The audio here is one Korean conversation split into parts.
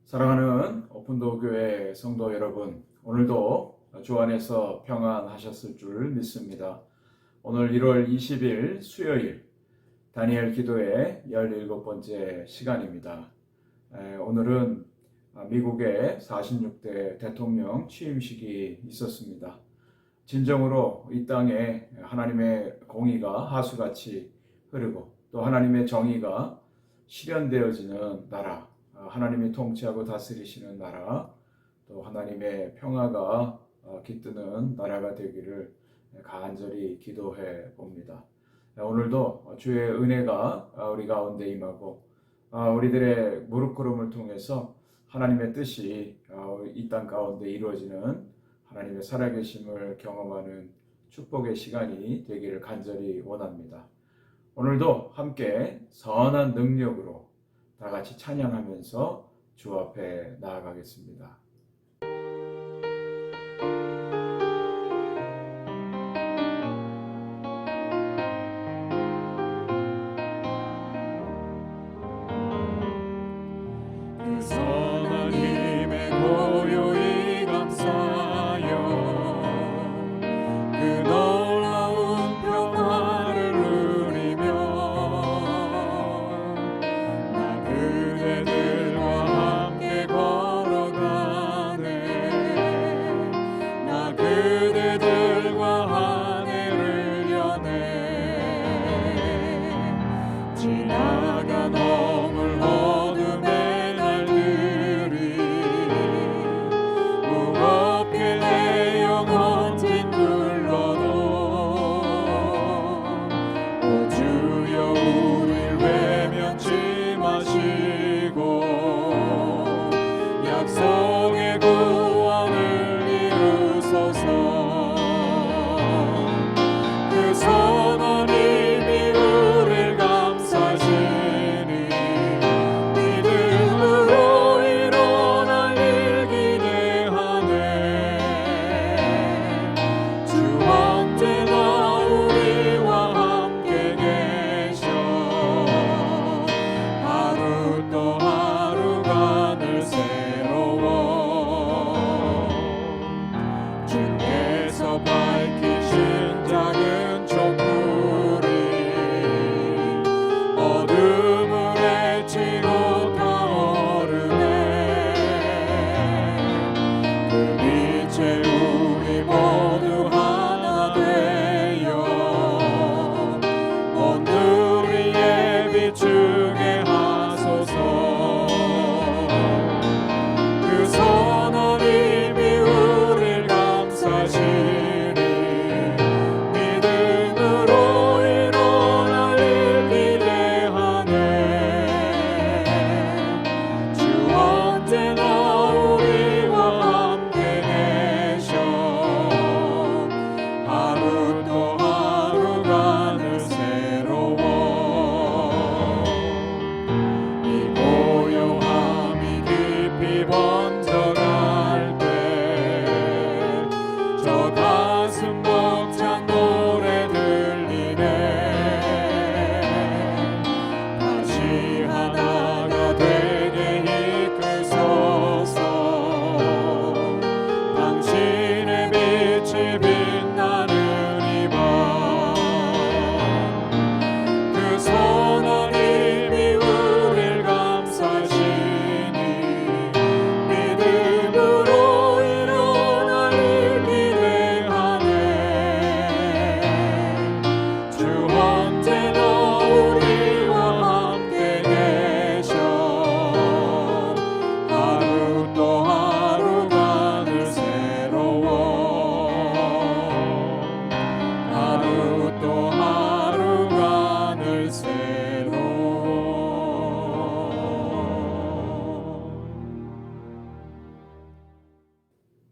사랑하는 오픈도어 교회 성도 여러분, 오늘도 주 안에서 평안하셨을 줄 믿습니다. 오늘 1월 20일 수요일 다니엘 기도의 17번째 시간입니다. 오늘은 미국의 46대 대통령 취임식이 있었습니다. 진정으로 이 땅에 하나님의 공의가 하수같이 흐르고 또 하나님의 정의가 실현되어지는 나라, 하나님이 통치하고 다스리시는 나라, 또 하나님의 평화가 깃드는 나라가 되기를 간절히 기도해 봅니다. 오늘도 주의 은혜가 우리 가운데 임하고 우리들의 무릎꿇음을 통해서 하나님의 뜻이 이 땅 가운데 이루어지는 하나님의 살아계심을 경험하는 축복의 시간이 되기를 간절히 원합니다. 오늘도 함께 선한 능력으로 다 같이 찬양하면서 주 앞에 나아가겠습니다. 그 선한 힘에 고요히 감사하여 그 놀라운 평화를 누리며 나 그대들과 함께 걸어가네. 나 그대들과 한 해를 여네. 지나간 허물 어둠에 날들이 무겁게 내 영혼 짓눌러도 오 주여 우릴 외면치 마시고 약속의 구원을 이루소서. 그 선한 힘이 우릴 감싸시니 믿음으로 일어날 일 기대하네. 주 언제나 우리와 함께 계셔. 하루 또 하루가 늘 새로워. 주께서 밝히신 작은 촛불이 어둠을 헤치고 타오르네. 그 빛에 우리 모두 하나 되어 온누리에 비추게 하소서. 그 선한 힘이 우릴 감싸시니 믿음으로 일어날 일 기대하네. 주 언제나 우리와 함께 계셔. 하루 또 하루가 늘 새로워. 이 고요함이 깊이 번져갈 때 저 가슴 벅찬 노래 들리네. 다시 하나가 되게 이끄소서. 당신의 빛이 빛나는 이 밤. 그 선한 힘이 우릴 감싸시니 믿음으로 일어날 일 기대하네. 주 언제나 우리와 함께 계셔. 하루 또 하루가 늘 새로워. 하루 또 하루가 늘 새로워.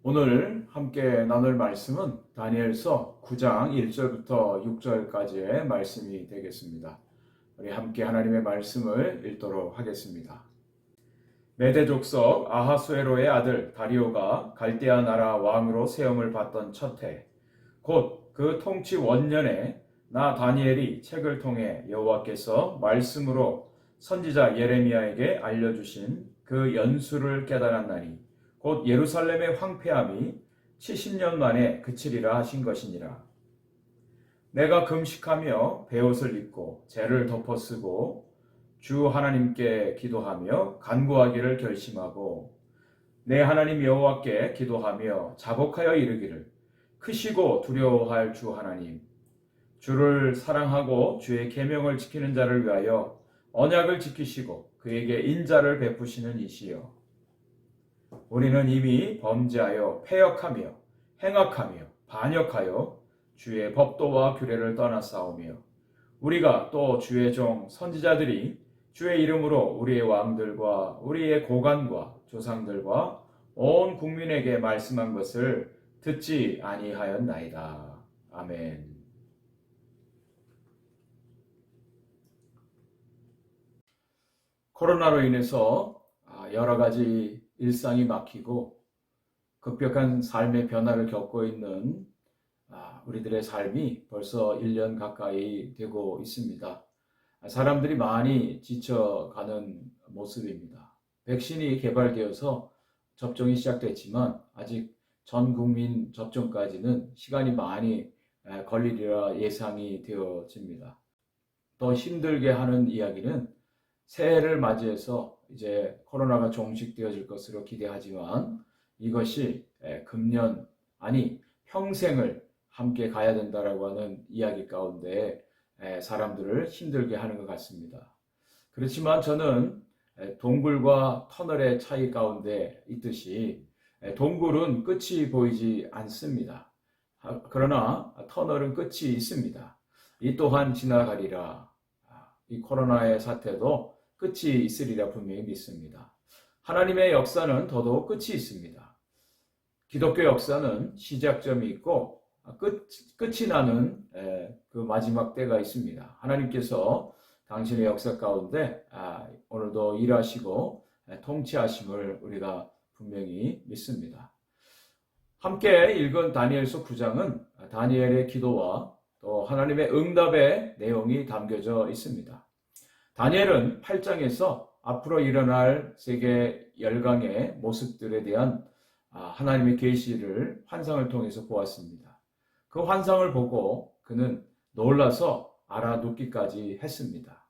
오늘 함께 나눌 말씀은 다니엘서 9장 1절부터 6절까지의 말씀이 되겠습니다. 우리 함께 하나님의 말씀을 읽도록 하겠습니다. 메대 족속 아하수에로의 아들 다리오가 갈대아 나라 왕으로 세움을 받던 첫 해, 곧 그 통치 원년에 나 다니엘이 책을 통해 여호와께서 말씀으로 선지자 예레미야에게 알려주신 그 연수를 깨달았나니 곧 예루살렘의 황폐함이 70년 만에 그치리라 하신 것이니라. 내가 금식하며 베옷을 입고 재를 덮어쓰고 주 하나님께 기도하며 간구하기를 결심하고 내 하나님 여호와께 기도하며 자복하여 이르기를 크시고 두려워할 주 하나님, 주를 사랑하고 주의 계명을 지키는 자를 위하여 언약을 지키시고 그에게 인자를 베푸시는 이시여, 우리는 이미 범죄하여 패역하며 행악하며 반역하여 주의 법도와 규례를 떠나싸우며 우리가 또 주의 종 선지자들이 주의 이름으로 우리의 왕들과 우리의 고관과 조상들과 온 국민에게 말씀한 것을 듣지 아니하였나이다. 아멘. 코로나로 인해서 여러 가지 일상이 막히고 급격한 삶의 변화를 겪고 있는 우리들의 삶이 벌써 1년 가까이 되고 있습니다. 사람들이 많이 지쳐가는 모습입니다. 백신이 개발되어서 접종이 시작됐지만 아직 전 국민 접종까지는 시간이 많이 걸리리라 예상이 되어집니다. 더 힘들게 하는 이야기는 새해를 맞이해서 이제 코로나가 종식되어질 것으로 기대하지만 이것이 금년 아니 평생을 함께 가야 된다라고 하는 이야기 가운데 사람들을 힘들게 하는 것 같습니다. 그렇지만 저는 동굴과 터널의 차이 가운데 있듯이 동굴은 끝이 보이지 않습니다. 그러나 터널은 끝이 있습니다. 이 또한 지나가리라. 이 코로나의 사태도 끝이 있으리라 분명히 믿습니다. 하나님의 역사는 더더욱 끝이 있습니다. 기독교 역사는 시작점이 있고 끝이 나는 그 마지막 때가 있습니다. 하나님께서 당신의 역사 가운데 오늘도 일하시고 통치하심을 우리가 분명히 믿습니다. 함께 읽은 다니엘서 9장은 다니엘의 기도와 또 하나님의 응답의 내용이 담겨져 있습니다. 다니엘은 8장에서 앞으로 일어날 세계 열강의 모습들에 대한 하나님의 계시를 환상을 통해서 보았습니다. 그 환상을 보고 그는 놀라서 알아눕기까지 했습니다.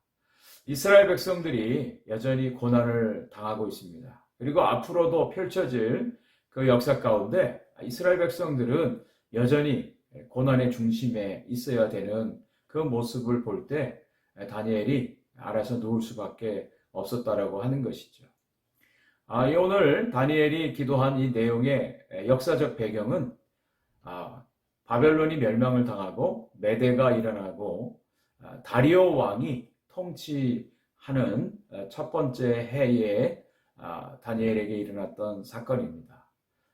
이스라엘 백성들이 여전히 고난을 당하고 있습니다. 그리고 앞으로도 펼쳐질 그 역사 가운데 이스라엘 백성들은 여전히 고난의 중심에 있어야 되는 그 모습을 볼 때 다니엘이 알아서 누울 수밖에 없었다라고 하는 것이죠. 오늘 다니엘이 기도한 이 내용의 역사적 배경은 바벨론이 멸망을 당하고 메대가 일어나고 다리오 왕이 통치하는 첫 번째 해에 다니엘에게 일어났던 사건입니다.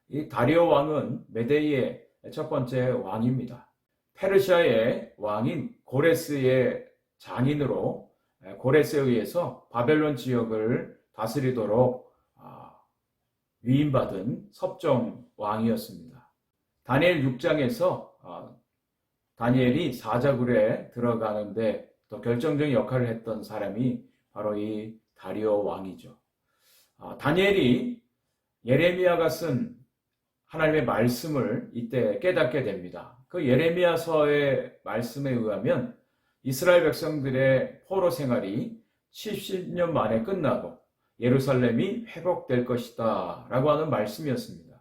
이 다리오 왕은 메대의 첫 번째 왕입니다. 페르시아의 왕인 고레스의 장인으로 고레스에 의해서 바벨론 지역을 다스리도록 위임받은 섭정 왕이었습니다. 다니엘 6장에서 다니엘이 사자굴에 들어가는데 또 결정적인 역할을 했던 사람이 바로 이 다리오 왕이죠. 다니엘이 예레미야가 쓴 하나님의 말씀을 이때 깨닫게 됩니다. 그 예레미야서의 말씀에 의하면 이스라엘 백성들의 포로 생활이 70년 만에 끝나고 예루살렘이 회복될 것이다 라고 하는 말씀이었습니다.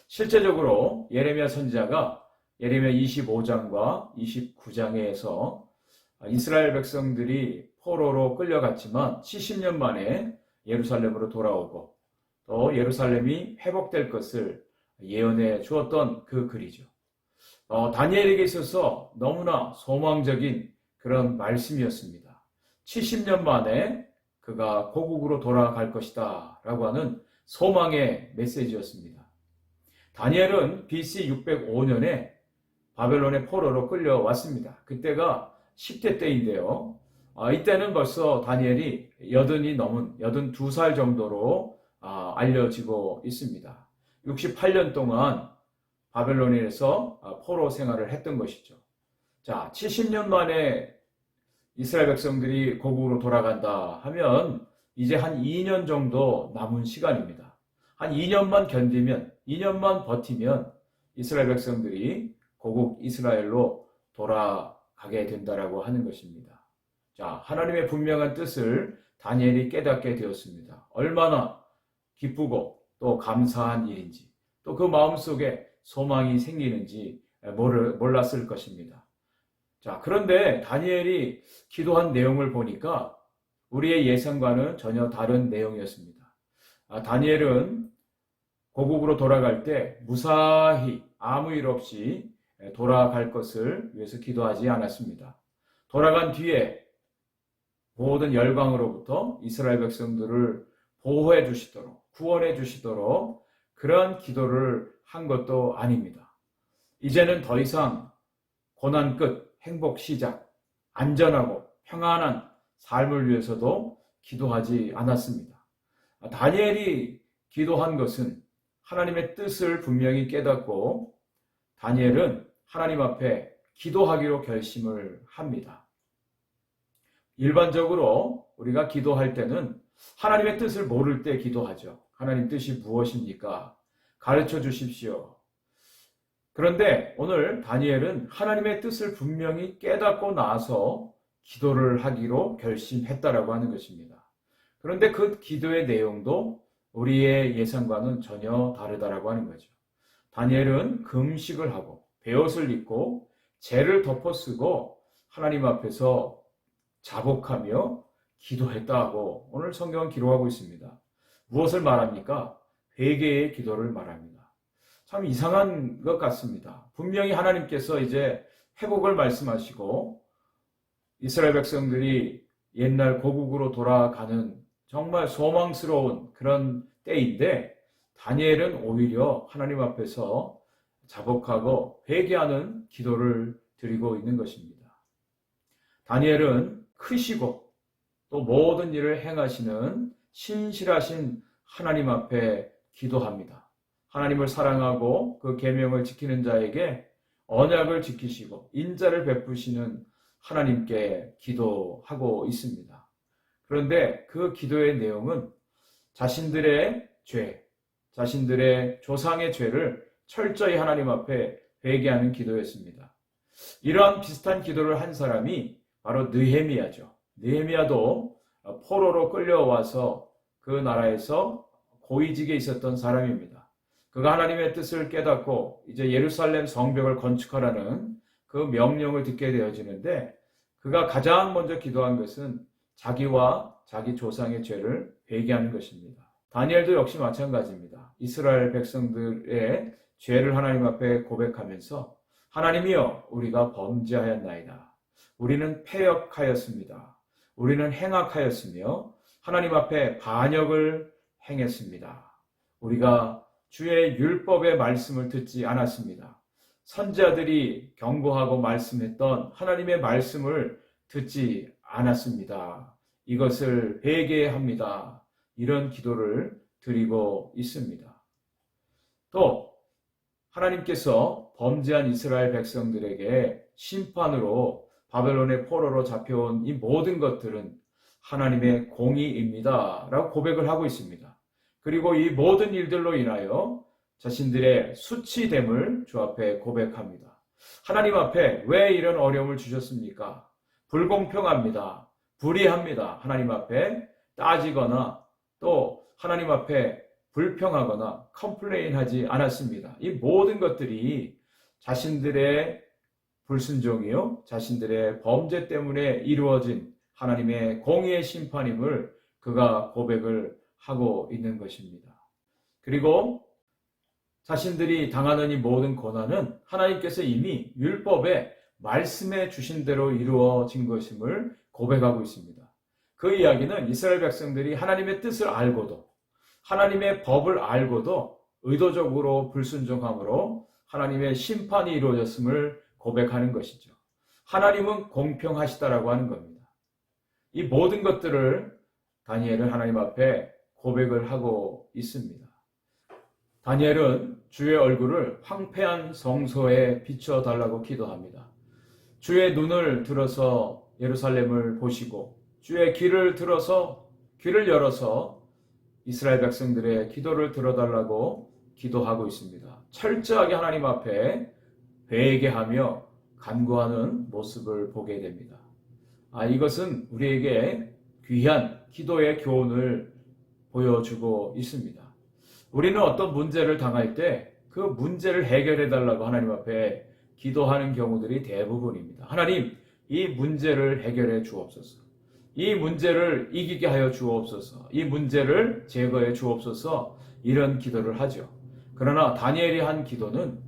실제적으로 예레미야 선지자가 예레미야 25장과 29장에서 이스라엘 백성들이 포로로 끌려갔지만 70년 만에 예루살렘으로 돌아오고 또 예루살렘이 회복될 것을 예언해 주었던 그 글이죠. 다니엘에게 있어서 너무나 소망적인 그런 말씀이었습니다. 70년 만에 그가 고국으로 돌아갈 것이다 라고 하는 소망의 메시지였습니다. 다니엘은 BC 605년에 바벨론의 포로로 끌려왔습니다. 그때가 10대 때인데요. 이때는 벌써 다니엘이 82살 정도로 알려지고 있습니다. 68년 동안 바벨론에서 포로 생활을 했던 것이죠. 자, 70년 만에 이스라엘 백성들이 고국으로 돌아간다 하면 이제 한 2년 정도 남은 시간입니다. 한 2년만 견디면, 2년만 버티면 이스라엘 백성들이 고국 이스라엘로 돌아가게 된다라고 하는 것입니다. 자, 하나님의 분명한 뜻을 다니엘이 깨닫게 되었습니다. 얼마나 기쁘고 또 감사한 일인지, 또 그 마음속에 소망이 생기는지 몰랐을 것입니다. 자, 그런데 다니엘이 기도한 내용을 보니까 우리의 예상과는 전혀 다른 내용이었습니다. 다니엘은 고국으로 돌아갈 때 무사히 아무 일 없이 돌아갈 것을 위해서 기도하지 않았습니다. 돌아간 뒤에 모든 열방으로부터 이스라엘 백성들을 보호해 주시도록, 구원해 주시도록 그런 기도를 한 것도 아닙니다. 이제는 더 이상 고난 끝, 행복 시작, 안전하고 평안한 삶을 위해서도 기도하지 않았습니다. 다니엘이 기도한 것은 하나님의 뜻을 분명히 깨닫고 다니엘은 하나님 앞에 기도하기로 결심을 합니다. 일반적으로 우리가 기도할 때는 하나님의 뜻을 모를 때 기도하죠. 하나님 뜻이 무엇입니까? 가르쳐 주십시오. 그런데 오늘 다니엘은 하나님의 뜻을 분명히 깨닫고 나서 기도를 하기로 결심했다라고 하는 것입니다. 그런데 그 기도의 내용도 우리의 예상과는 전혀 다르다라고 하는 거죠. 다니엘은 금식을 하고 베옷을 입고 재를 덮어쓰고 하나님 앞에서 자복하며 기도했다고 오늘 성경은 기록하고 있습니다. 무엇을 말합니까? 회개의 기도를 말합니다. 참 이상한 것 같습니다. 분명히 하나님께서 이제 회복을 말씀하시고 이스라엘 백성들이 옛날 고국으로 돌아가는 정말 소망스러운 그런 때인데 다니엘은 오히려 하나님 앞에서 자복하고 회개하는 기도를 드리고 있는 것입니다. 다니엘은 크시고 또 모든 일을 행하시는 신실하신 하나님 앞에 기도합니다. 하나님을 사랑하고 그 계명을 지키는 자에게 언약을 지키시고 인자를 베푸시는 하나님께 기도하고 있습니다. 그런데 그 기도의 내용은 자신들의 죄, 자신들의 조상의 죄를 철저히 하나님 앞에 회개하는 기도였습니다. 이러한 비슷한 기도를 한 사람이 바로 느헤미야죠. 느헤미야도 포로로 끌려와서 그 나라에서 고위직에 있었던 사람입니다. 그가 하나님의 뜻을 깨닫고 이제 예루살렘 성벽을 건축하라는 그 명령을 듣게 되어지는데 그가 가장 먼저 기도한 것은 자기와 자기 조상의 죄를 회개하는 것입니다. 다니엘도 역시 마찬가지입니다. 이스라엘 백성들의 죄를 하나님 앞에 고백하면서 하나님이여 우리가 범죄하였나이다. 우리는 패역하였습니다. 우리는 행악하였으며 하나님 앞에 반역을 행했습니다. 우리가 주의 율법의 말씀을 듣지 않았습니다. 선지자들이 경고하고 말씀했던 하나님의 말씀을 듣지 않았습니다. 이것을 회개합니다. 이런 기도를 드리고 있습니다. 또 하나님께서 범죄한 이스라엘 백성들에게 심판으로 바벨론의 포로로 잡혀온 이 모든 것들은 하나님의 공의입니다. 라고 고백을 하고 있습니다. 그리고 이 모든 일들로 인하여 자신들의 수치됨을 주 앞에 고백합니다. 하나님 앞에 왜 이런 어려움을 주셨습니까? 불공평합니다. 불의합니다. 하나님 앞에 따지거나 또 하나님 앞에 불평하거나 컴플레인하지 않았습니다. 이 모든 것들이 자신들의 불순종이요, 자신들의 범죄 때문에 이루어진 하나님의 공의의 심판임을 그가 고백을 하고 있는 것입니다. 그리고 자신들이 당하는 이 모든 고난은 하나님께서 이미 율법에 말씀해 주신 대로 이루어진 것임을 고백하고 있습니다. 그 이야기는 이스라엘 백성들이 하나님의 뜻을 알고도 하나님의 법을 알고도 의도적으로 불순종함으로 하나님의 심판이 이루어졌음을 고백하는 것이죠. 하나님은 공평하시다라고 하는 겁니다. 이 모든 것들을 다니엘은 하나님 앞에 고백을 하고 있습니다. 다니엘은 주의 얼굴을 황폐한 성소에 비춰달라고 기도합니다. 주의 눈을 들어서 예루살렘을 보시고 주의 귀를 들어서 귀를 열어서 이스라엘 백성들의 기도를 들어달라고 기도하고 있습니다. 철저하게 하나님 앞에 회개하며 간구하는 모습을 보게 됩니다. 이것은 우리에게 귀한 기도의 교훈을 보여주고 있습니다. 우리는 어떤 문제를 당할 때 그 문제를 해결해 달라고 하나님 앞에 기도하는 경우들이 대부분입니다. 하나님, 이 문제를 해결해 주옵소서. 이 문제를 이기게 하여 주옵소서. 이 문제를 제거해 주옵소서. 이런 기도를 하죠. 그러나 다니엘이 한 기도는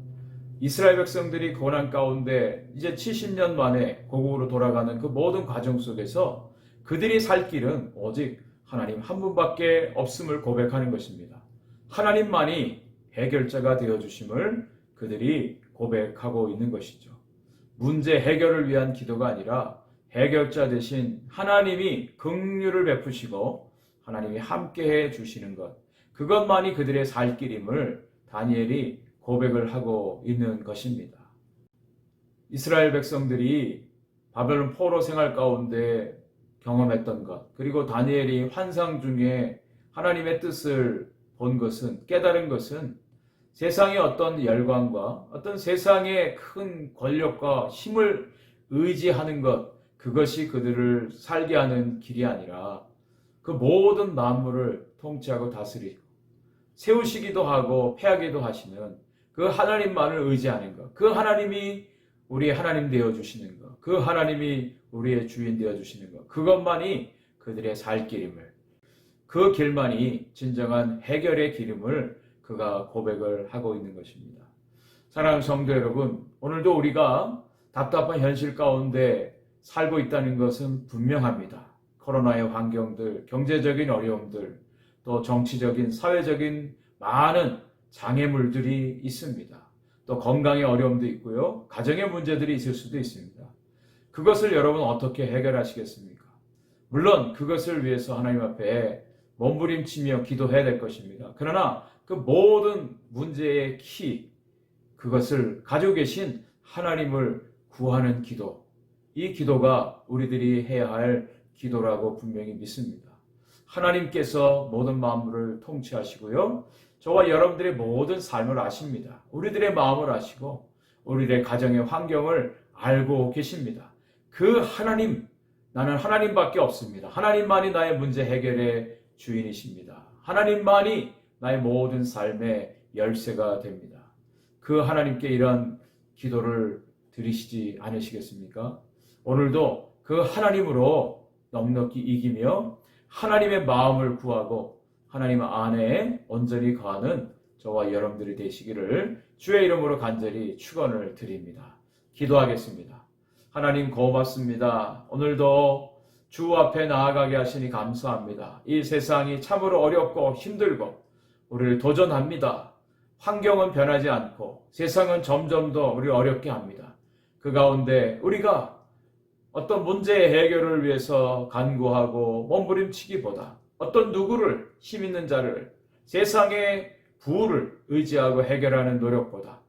이스라엘 백성들이 고난 가운데 이제 70년 만에 고국으로 돌아가는 그 모든 과정 속에서 그들이 살 길은 오직 하나님 한 분밖에 없음을 고백하는 것입니다. 하나님만이 해결자가 되어주심을 그들이 고백하고 있는 것이죠. 문제 해결을 위한 기도가 아니라 해결자 대신 하나님이 긍휼을 베푸시고 하나님이 함께해 주시는 것, 그것만이 그들의 살 길임을 다니엘이 고백을 하고 있는 것입니다. 이스라엘 백성들이 바벨론 포로 생활 가운데 경험했던 것, 그리고 다니엘이 환상 중에 하나님의 뜻을 본 것은, 깨달은 것은 세상의 어떤 열광과 어떤 세상의 큰 권력과 힘을 의지하는 것, 그것이 그들을 살게 하는 길이 아니라 그 모든 만물을 통치하고 다스리고 세우시기도 하고 패하기도 하시는 그 하나님만을 의지하는 것, 그 하나님이 우리의 하나님 되어주시는 것, 그 하나님이 우리의 주인 되어주시는 것, 그것만이 그들의 살 길임을, 그 길만이 진정한 해결의 길임을 그가 고백을 하고 있는 것입니다. 사랑하는 성도 여러분, 오늘도 우리가 답답한 현실 가운데 살고 있다는 것은 분명합니다. 코로나의 환경들, 경제적인 어려움들, 또 정치적인, 사회적인 많은 장애물들이 있습니다. 또 건강의 어려움도 있고요. 가정의 문제들이 있을 수도 있습니다. 그것을 여러분 어떻게 해결하시겠습니까? 물론 그것을 위해서 하나님 앞에 몸부림치며 기도해야 될 것입니다. 그러나 그 모든 문제의 키, 그것을 가지고 계신 하나님을 구하는 기도, 이 기도가 우리들이 해야 할 기도라고 분명히 믿습니다. 하나님께서 모든 만물을 통치하시고요. 저와 여러분들의 모든 삶을 아십니다. 우리들의 마음을 아시고 우리들의 가정의 환경을 알고 계십니다. 그 하나님, 나는 하나님밖에 없습니다. 하나님만이 나의 문제 해결의 주인이십니다. 하나님만이 나의 모든 삶의 열쇠가 됩니다. 그 하나님께 이런 기도를 드리시지 않으시겠습니까? 오늘도 그 하나님으로 넉넉히 이기며 하나님의 마음을 구하고 하나님 안에 온전히 거하는 저와 여러분들이 되시기를 주의 이름으로 간절히 축원을 드립니다. 기도하겠습니다. 하나님 고맙습니다. 오늘도 주 앞에 나아가게 하시니 감사합니다. 이 세상이 참으로 어렵고 힘들고 우리를 도전합니다. 환경은 변하지 않고 세상은 점점 더 우리를 어렵게 합니다. 그 가운데 우리가 어떤 문제의 해결을 위해서 간구하고 몸부림치기보다 어떤 누구를, 힘 있는 자를, 세상의 부를 의지하고 해결하는 노력보다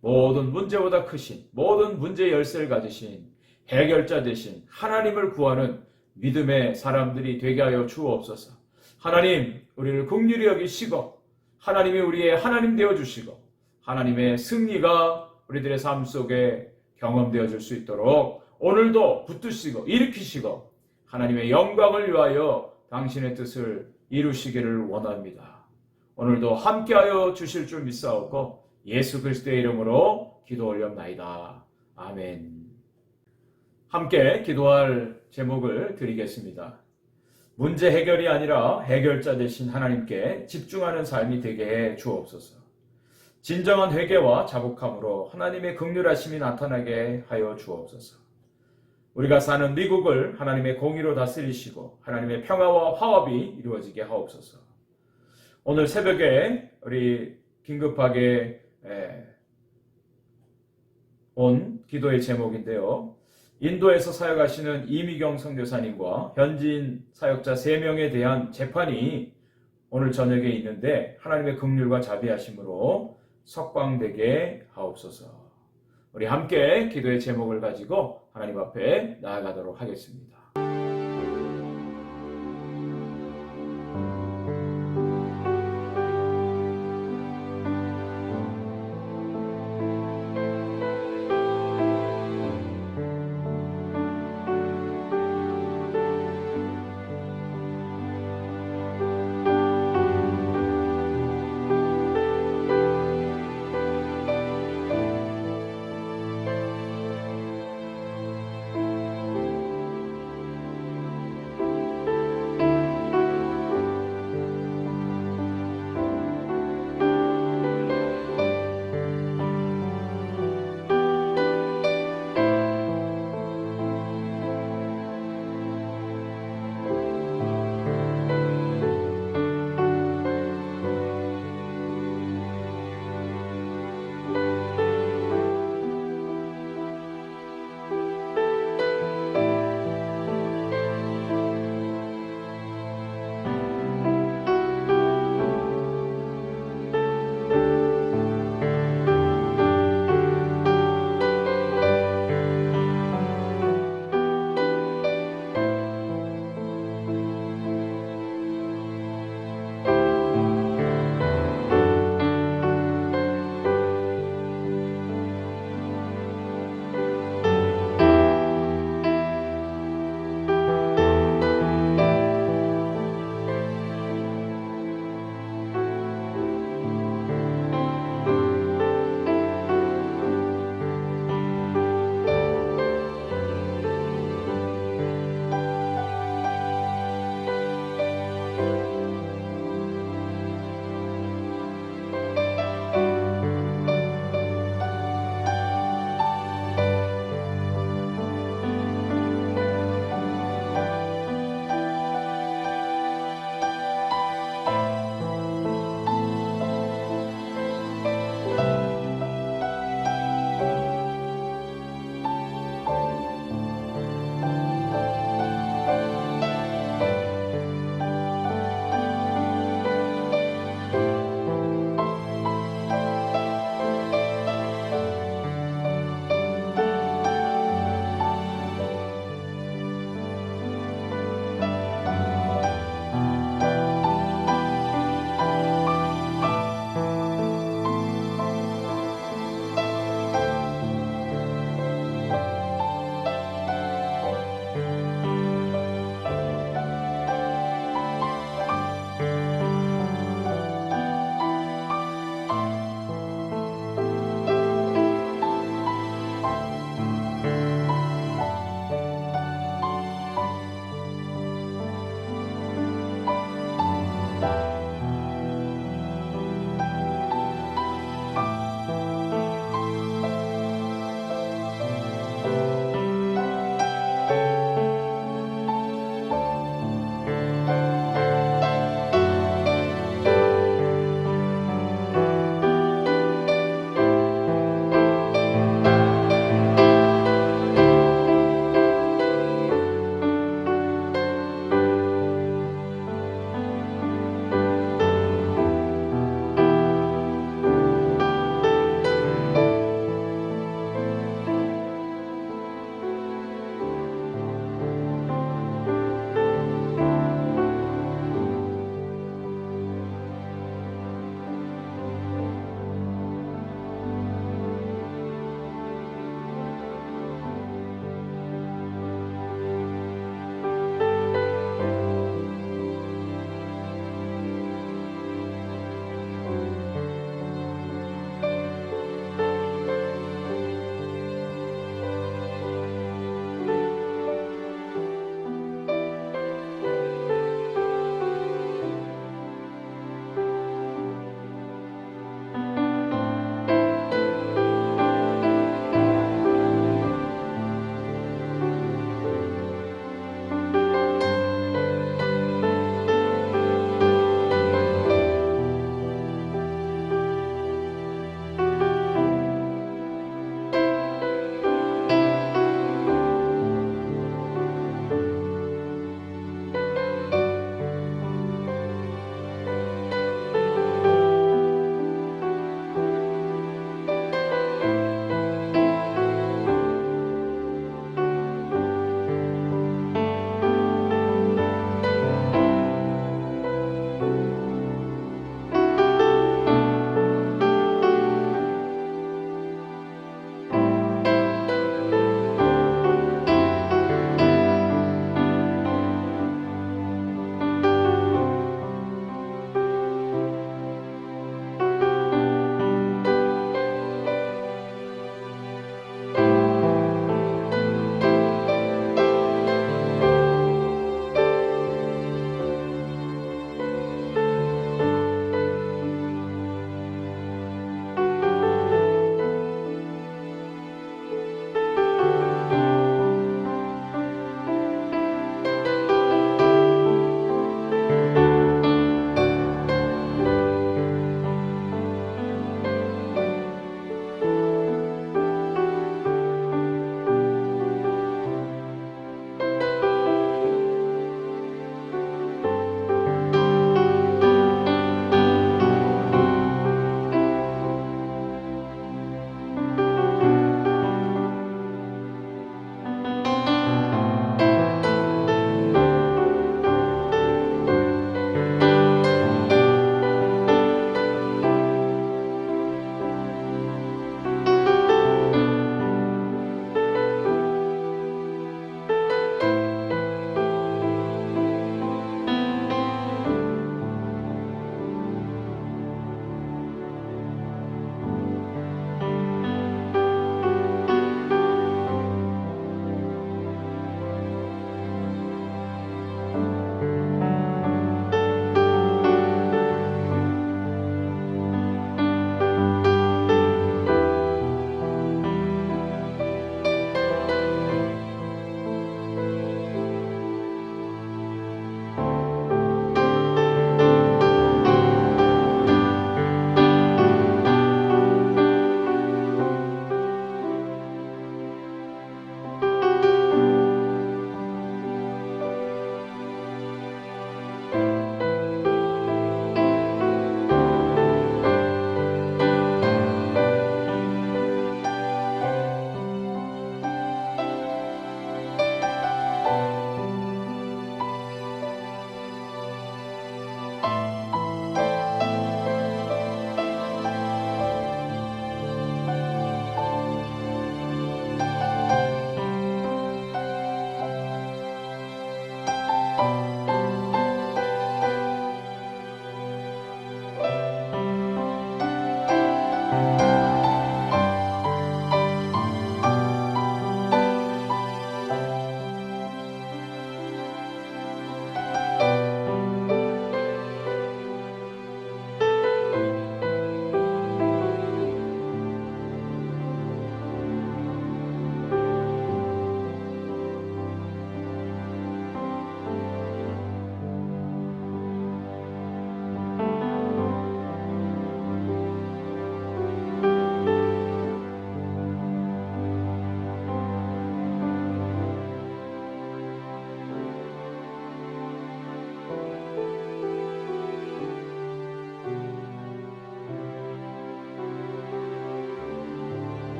모든 문제보다 크신, 모든 문제의 열쇠를 가지신 해결자 되신 하나님을 구하는 믿음의 사람들이 되게 하여 주옵소서. 하나님, 우리를 긍휼히 여기시고 하나님이 우리의 하나님 되어주시고 하나님의 승리가 우리들의 삶 속에 경험되어질 수 있도록 오늘도 붙드시고 일으키시고 하나님의 영광을 위하여 당신의 뜻을 이루시기를 원합니다. 오늘도 함께하여 주실 줄 믿사오고 예수 그리스도의 이름으로 기도 올렸나이다. 아멘. 함께 기도할 제목을 드리겠습니다. 문제 해결이 아니라 해결자 되신 하나님께 집중하는 삶이 되게 해 주옵소서. 진정한 회개와 자복함으로 하나님의 긍휼하심이 나타나게 하여 주옵소서. 우리가 사는 미국을 하나님의 공의로 다스리시고 하나님의 평화와 화합이 이루어지게 하옵소서. 오늘 새벽에 우리 긴급하게 온 기도의 제목인데요. 인도에서 사역하시는 이미경 선교사님과 현지인 사역자 3명에 대한 재판이 오늘 저녁에 있는데 하나님의 긍휼과 자비하심으로 석방되게 하옵소서. 우리 함께 기도의 제목을 가지고 하나님 앞에 나아가도록 하겠습니다.